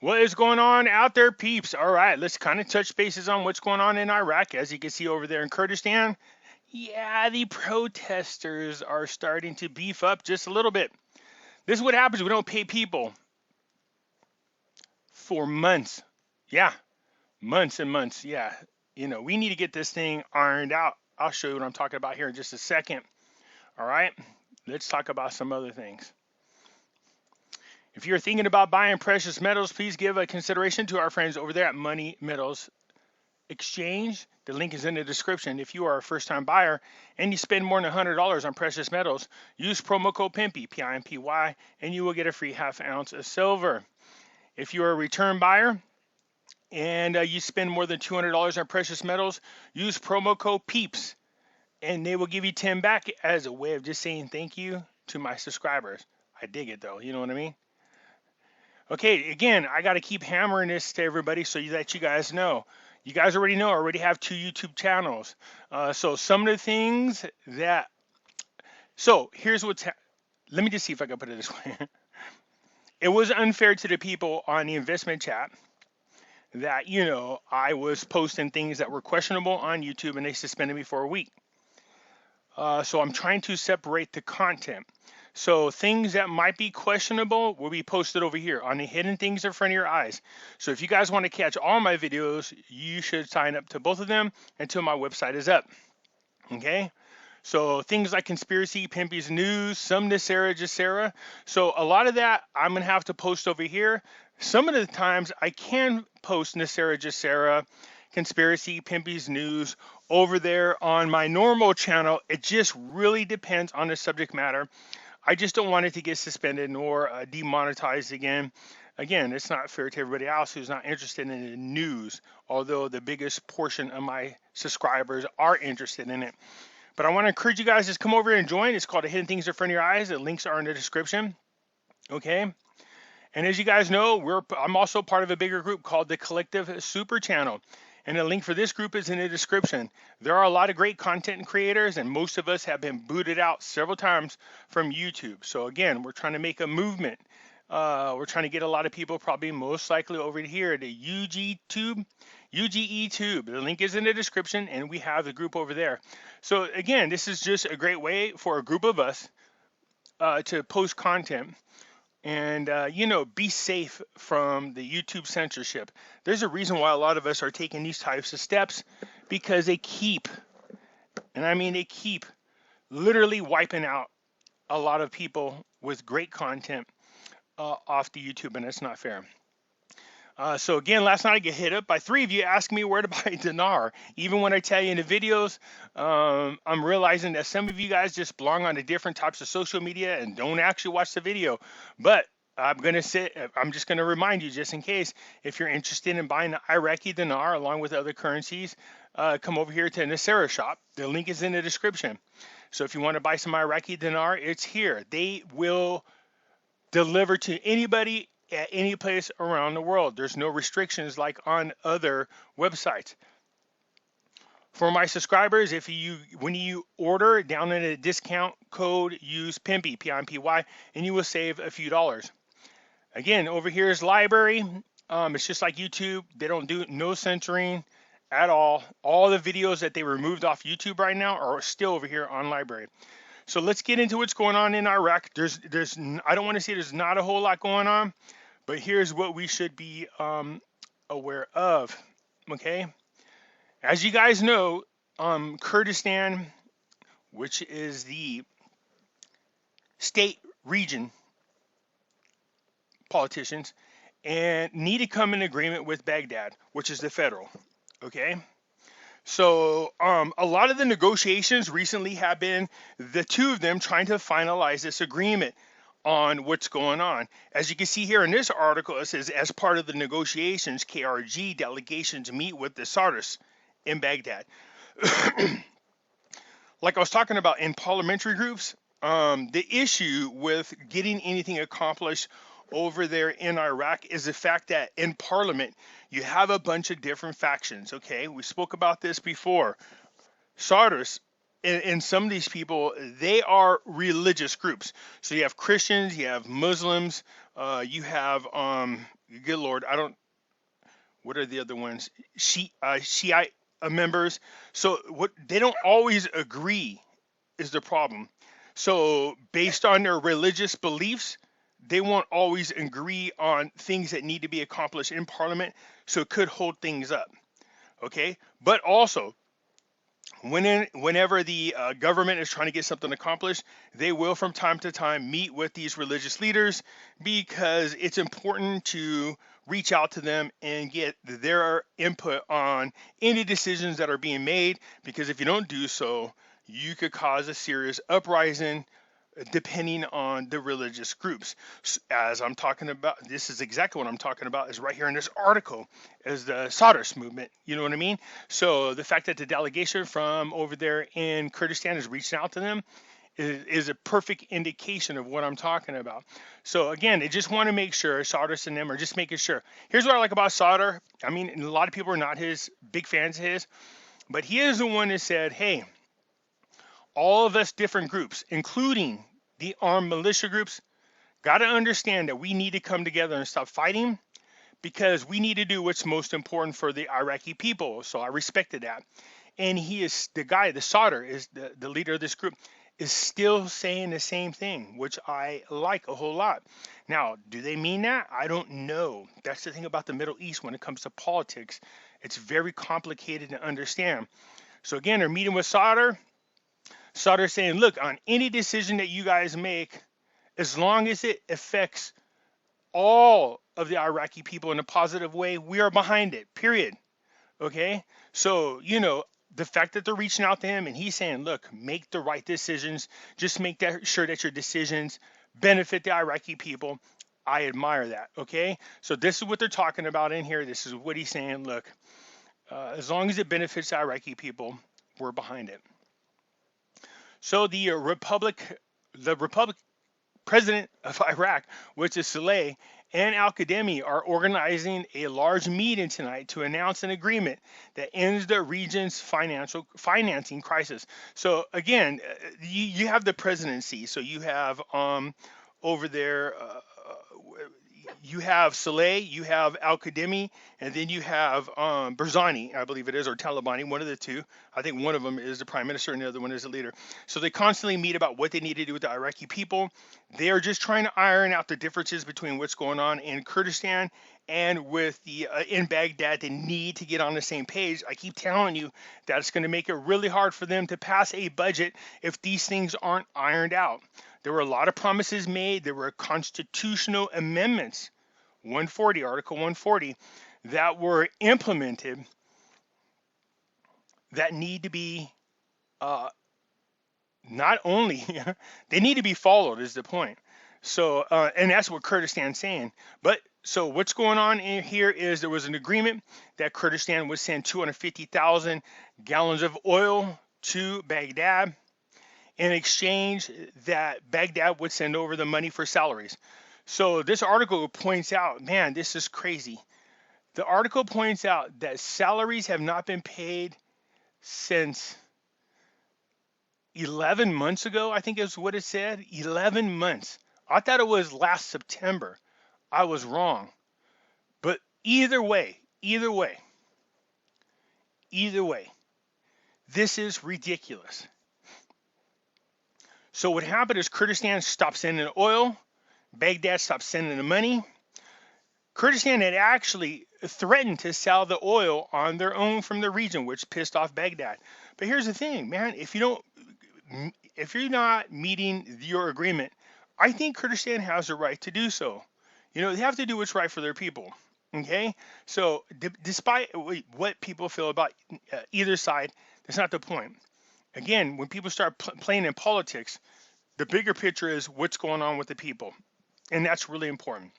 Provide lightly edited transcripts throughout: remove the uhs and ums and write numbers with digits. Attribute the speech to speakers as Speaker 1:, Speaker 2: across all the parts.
Speaker 1: What is going on out there, peeps? All right, let's kind of touch bases on what's going on in Iraq. As you can see over there in Kurdistan, yeah, the protesters are starting to beef up just a little bit. This is what happens. We don't pay people for months. Yeah, months and months. Yeah, we need to get this thing ironed out. I'll show you what I'm talking about here in just a second. All right, let's talk about some other things. If you're thinking about buying precious metals, please give a consideration to our friends over there at Money Metals Exchange. The link is in the description. If you are a first-time buyer and you spend more than $100 on precious metals, use promo code Pimpy, P-I-M-P-Y, and you will get a free half ounce of silver. If you are a return buyer and you spend more than $200 on precious metals, use promo code PEEPS, and they will give you 10 back as a way of just saying thank you to my subscribers. I dig it, though. You know what I mean? Okay, again, I got to keep hammering this to everybody so that you guys know. You guys already know, I already have 2 YouTube channels. So some of the things that, so here's what's, let me just see if I can put it this way. It was unfair to the people on the investment chat that, I was posting things that were questionable on YouTube and they suspended me for a week. So I'm trying to separate the content. So things that might be questionable will be posted over here on the hidden things in front of your eyes. So if you guys want to catch all my videos, you should sign up to both of them until my website is up. Okay? So things like conspiracy, Pimpy's news, some Nasera Jacera. So a lot of that I'm going to have to post over here. Some of the times I can post Nasera Jacera, conspiracy, Pimpy's news over there on my normal channel. It just really depends on the subject matter. I just don't want it to get suspended nor demonetized again. Again, it's not fair to everybody else who's not interested in the news, although the biggest portion of my subscribers are interested in it. But I want to encourage you guys to come over here and join. It's called The Hidden Things in Front of Your Eyes. The links are in the description. Okay? And as you guys know, I'm also part of a bigger group called the Collective Super Channel. And the link for this group is in the description. There are a lot of great content creators, and most of us have been booted out several times from YouTube. So again, we're trying to make a movement. We're trying to get a lot of people probably most likely over here to UGetube. The link is in the description, and we have the group over there. So again, this is just a great way for a group of us to post content. And, be safe from the YouTube censorship. There's a reason why a lot of us are taking these types of steps, because they keep, and I mean they keep, literally wiping out a lot of people with great content off the YouTube, and it's not fair. So again, last night I get hit up by 3 of you asking me where to buy Dinar. Even when I tell you in the videos, I'm realizing that some of you guys just belong on to different types of social media and don't actually watch the video. But I'm just going to remind you, just in case, if you're interested in buying the Iraqi dinar along with other currencies, come over here to Nasera shop. The link is in the description. So if you want to buy some Iraqi dinar, it's here. They will deliver to anybody at any place around the world. There's no restrictions like on other websites. For my subscribers, when you order down in the discount code, use Pimpy, P-I-M-P-Y, and you will save a few dollars. Again, over here is LBRY. It's just like YouTube. They don't do no censoring at all. All the videos that they removed off YouTube right now are still over here on LBRY. So let's get into what's going on in Iraq. I don't want to say there's not a whole lot going on, but here's what we should be aware of. Okay, as you guys know, Kurdistan, which is the state region politicians, and need to come in agreement with Baghdad, which is the federal. Okay. So a lot of the negotiations recently have been the 2 of them trying to finalize this agreement on what's going on. As you can see here in this article, it says, as part of the negotiations, KRG delegations meet with the Sardis in Baghdad. Like I was talking about in parliamentary groups, the issue with getting anything accomplished over there in Iraq is the fact that in parliament, you have a bunch of different factions, okay? We spoke about this before. Sardis, and some of these people, they are religious groups. So you have Christians, you have Muslims, you have good Lord, I don't. What are the other ones? Shiite members. So what they don't always agree is the problem. So based on their religious beliefs, they won't always agree on things that need to be accomplished in Parliament. So it could hold things up. Okay, but also whenever the government is trying to get something accomplished, they will from time to time meet with these religious leaders because it's important to reach out to them and get their input on any decisions that are being made. Because if you don't do so, you could cause a serious uprising depending on the religious groups. As I'm talking about, this is exactly what I'm talking about, is right here in this article, is the Sadrs movement. You know what I mean? So the fact that the delegation from over there in Kurdistan is reaching out to them is a perfect indication of what I'm talking about. So again, they just want to make sure Sadrs and them are just making sure. Here's what I like about Sadr. I mean, a lot of people are not his big fans of his, but he is the one that said, hey, all of us different groups, including the armed militia groups, got to understand that we need to come together and stop fighting because we need to do what's most important for the Iraqi people. So I respected that. And he is the guy, the Sadr is the leader of this group, is still saying the same thing, which I like a whole lot. Now, do they mean that? I don't know. That's the thing about the Middle East when it comes to politics. It's very complicated to understand. So again, they're meeting with Sadr. Sadr saying, look, on any decision that you guys make, as long as it affects all of the Iraqi people in a positive way, we are behind it, period. Okay? So, the fact that they're reaching out to him and he's saying, look, make the right decisions, just make sure that your decisions benefit the Iraqi people. I admire that. Okay? So this is what they're talking about in here. This is what he's saying. Look, as long as it benefits the Iraqi people, we're behind it. So the Republic president of Iraq, which is Saleh, and Al-Qademi are organizing a large meeting tonight to announce an agreement that ends the region's financing crisis. So again, you have the presidency. So you have over there. You have Saleh, you have Al-Qademi, and then you have Barzani, I believe it is, or Talabani, one of the two. I think one of them is the prime minister and the other one is the leader. So they constantly meet about what they need to do with the Iraqi people. They are just trying to iron out the differences between what's going on in Kurdistan and with the in Baghdad. They need to get on the same page. I keep telling you that it's going to make it really hard for them to pass a budget if these things aren't ironed out. There were a lot of promises made. There were constitutional amendments, 140, Article 140, that were implemented that need to be not only, they need to be followed is the point. So, and that's what Kurdistan's saying. But so what's going on in here is there was an agreement that Kurdistan would send 250,000 gallons of oil to Baghdad. In exchange, that Baghdad would send over the money for salaries. So this article points out, man, this is crazy. The article points out that salaries have not been paid since 11 months ago, I think is what it said. 11 months. I thought it was last September. I was wrong. But either way, this is ridiculous. So what happened is Kurdistan stopped sending oil. Baghdad stopped sending the money. Kurdistan had actually threatened to sell the oil on their own from the region, which pissed off Baghdad. But here's the thing, man. If you're not meeting your agreement, I think Kurdistan has the right to do so. They have to do what's right for their people. Okay? So despite what people feel about either side, that's not the point. Again, when people start playing in politics, the bigger picture is what's going on with the people. And that's really important.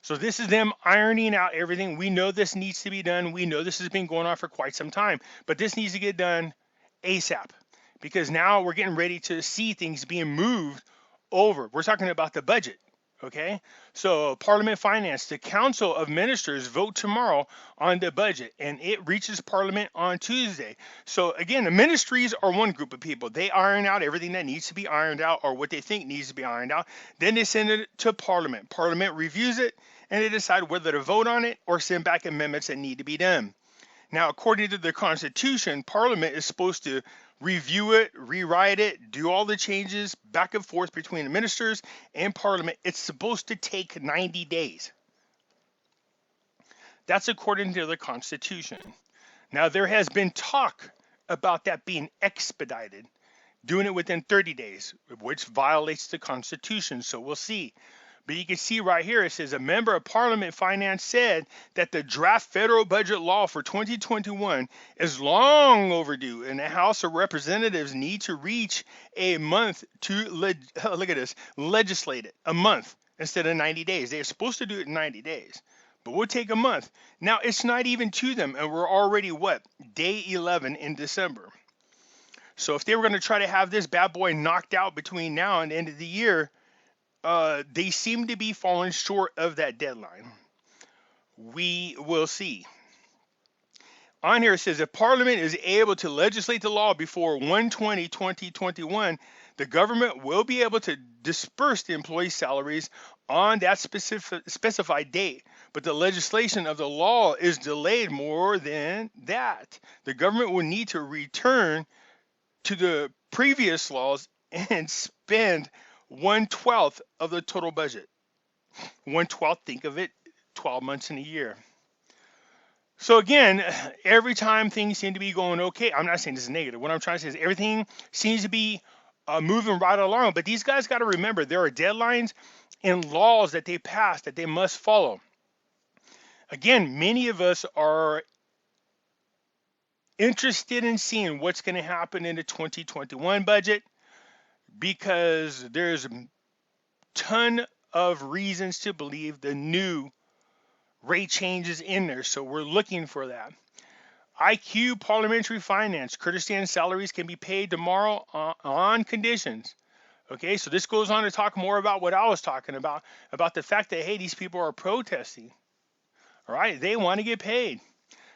Speaker 1: So this is them ironing out everything. We know this needs to be done. We know this has been going on for quite some time. But this needs to get done ASAP. Because now we're getting ready to see things being moved over. We're talking about the budget. Okay, so Parliament Finance, the Council of Ministers vote tomorrow on the budget, and it reaches Parliament on Tuesday. So again, the ministries are one group of people. They iron out everything that needs to be ironed out or what they think needs to be ironed out. Then they send it to Parliament. Parliament reviews it, and they decide whether to vote on it or send back amendments that need to be done. Now, according to the Constitution, Parliament is supposed to review it, rewrite it, do all the changes back and forth between the ministers and Parliament. It's supposed to take 90 days. That's according to the Constitution. Now, there has been talk about that being expedited, doing it within 30 days, which violates the Constitution. So we'll see. But you can see right here, it says a member of Parliament Finance said that the draft federal budget law for 2021 is long overdue, and the House of Representatives need to reach a month to look at this, legislate it a month instead of 90 days. They're supposed to do it in 90 days, but we'll take a month. Now it's not even to them, and we're already day 11 in December. So if they were going to try to have this bad boy knocked out between now and the end of the year, they seem to be falling short of that deadline. We will see. On here it says if Parliament is able to legislate the law before 1/20/2021, the government will be able to disperse the employee salaries on that specified date. But the legislation of the law is delayed more than that. The government will need to return to the previous laws and spend 1/12 of the total budget. 1/12, think of it, 12 months in a year. So again, every time things seem to be going okay, I'm not saying this is negative. What I'm trying to say is everything seems to be moving right along. But these guys got to remember there are deadlines and laws that they pass that they must follow. Again, many of us are interested in seeing what's going to happen in the 2021 budget, because there's a ton of reasons to believe the new rate changes in there. So we're looking for that. IQ parliamentary finance, Kurdistan salaries can be paid tomorrow on conditions. Okay, so this goes on to talk more about what I was talking about the fact that, hey, these people are protesting. All right, they want to get paid.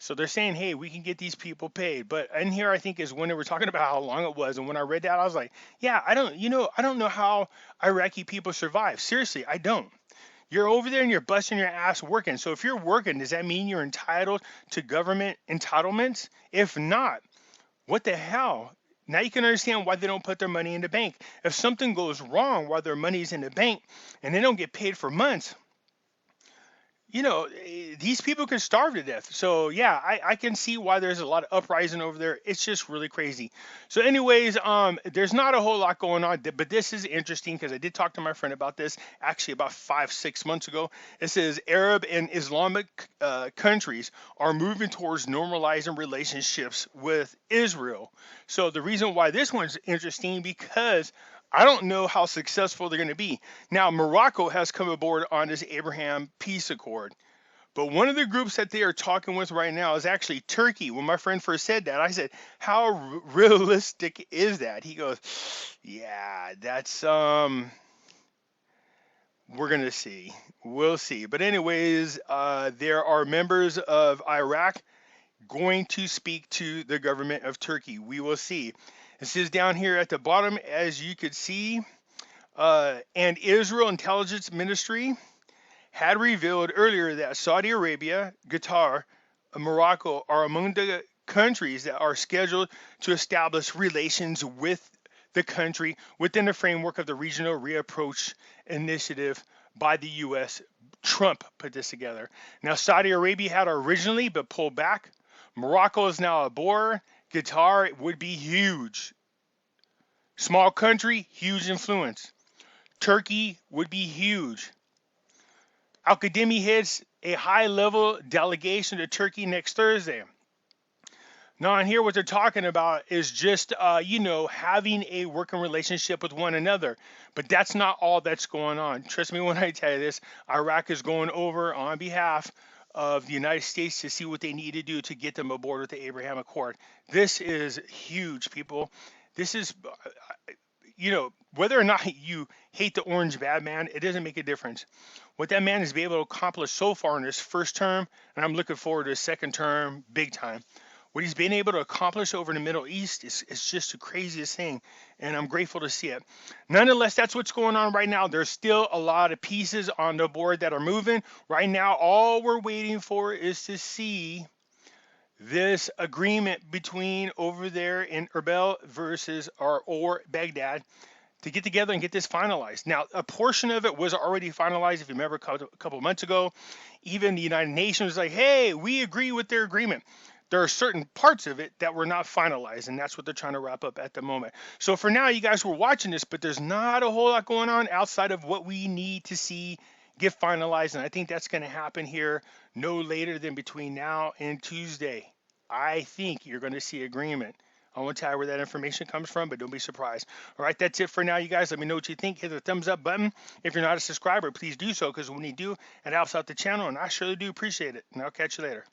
Speaker 1: So they're saying, hey, we can get these people paid. But in here, I think is when they were talking about how long it was. And when I read that, I was like, yeah, I don't know how Iraqi people survive. Seriously, I don't. You're over there and you're busting your ass working. So if you're working, does that mean you're entitled to government entitlements? If not, what the hell? Now you can understand why they don't put their money in the bank. If something goes wrong while their money's in the bank and they don't get paid for months, these people can starve to death. So yeah, I can see why there's a lot of uprising over there. It's just really crazy. So anyways, there's not a whole lot going on, but this is interesting because I did talk to my friend about this actually about 5-6 months ago. It says Arab and Islamic countries are moving towards normalizing relationships with Israel. So the reason why this one's interesting, because I don't know how successful they're going to be. Now, Morocco has come aboard on this Abraham Peace Accord. But one of the groups that they are talking with right now is actually Turkey. When my friend first said that, I said, how realistic is that? He goes, yeah, that's, we're going to see. We'll see. But anyways, there are members of Iraq going to speak to the government of Turkey. We will see. It says down here at the bottom, as you could see, and Israel Intelligence Ministry had revealed earlier that Saudi Arabia, Qatar, and Morocco are among the countries that are scheduled to establish relations with the country within the framework of the Regional Reapproach Initiative by the U.S. Trump put this together. Now, Saudi Arabia had originally but pulled back. Morocco is now aboard. Qatar would be huge. Small country, huge influence. Turkey would be huge. Al-Qademi heads a high-level delegation to Turkey next Thursday. Now, on here, what they're talking about is just, having a working relationship with one another. But that's not all that's going on. Trust me when I tell you this. Iraq is going over on behalf of the United States to see what they need to do to get them aboard with the Abraham Accord. This is huge, people. This is, whether or not you hate the orange bad man, it doesn't make a difference. What that man has been able to accomplish so far in his first term, and I'm looking forward to his second term big time. What he's been able to accomplish over in the Middle East is just the craziest thing, and I'm grateful to see it. Nonetheless, that's what's going on right now. There's still a lot of pieces on the board that are moving. Right now, all we're waiting for is to see this agreement between over there in Erbil versus or Baghdad to get together and get this finalized. Now, a portion of it was already finalized. If you remember a couple of months ago, even the United Nations was like, hey, we agree with their agreement. There are certain parts of it that were not finalized, and that's what they're trying to wrap up at the moment. So for now, you guys were watching this, but there's not a whole lot going on outside of what we need to see get finalized, and I think that's going to happen here no later than between now and Tuesday. I think you're going to see agreement. I won't tell you where that information comes from, but don't be surprised. All right, that's it for now, you guys. Let me know what you think. Hit the thumbs up button. If you're not a subscriber, please do so, because when you do, it helps out the channel, and I surely do appreciate it. And I'll catch you later.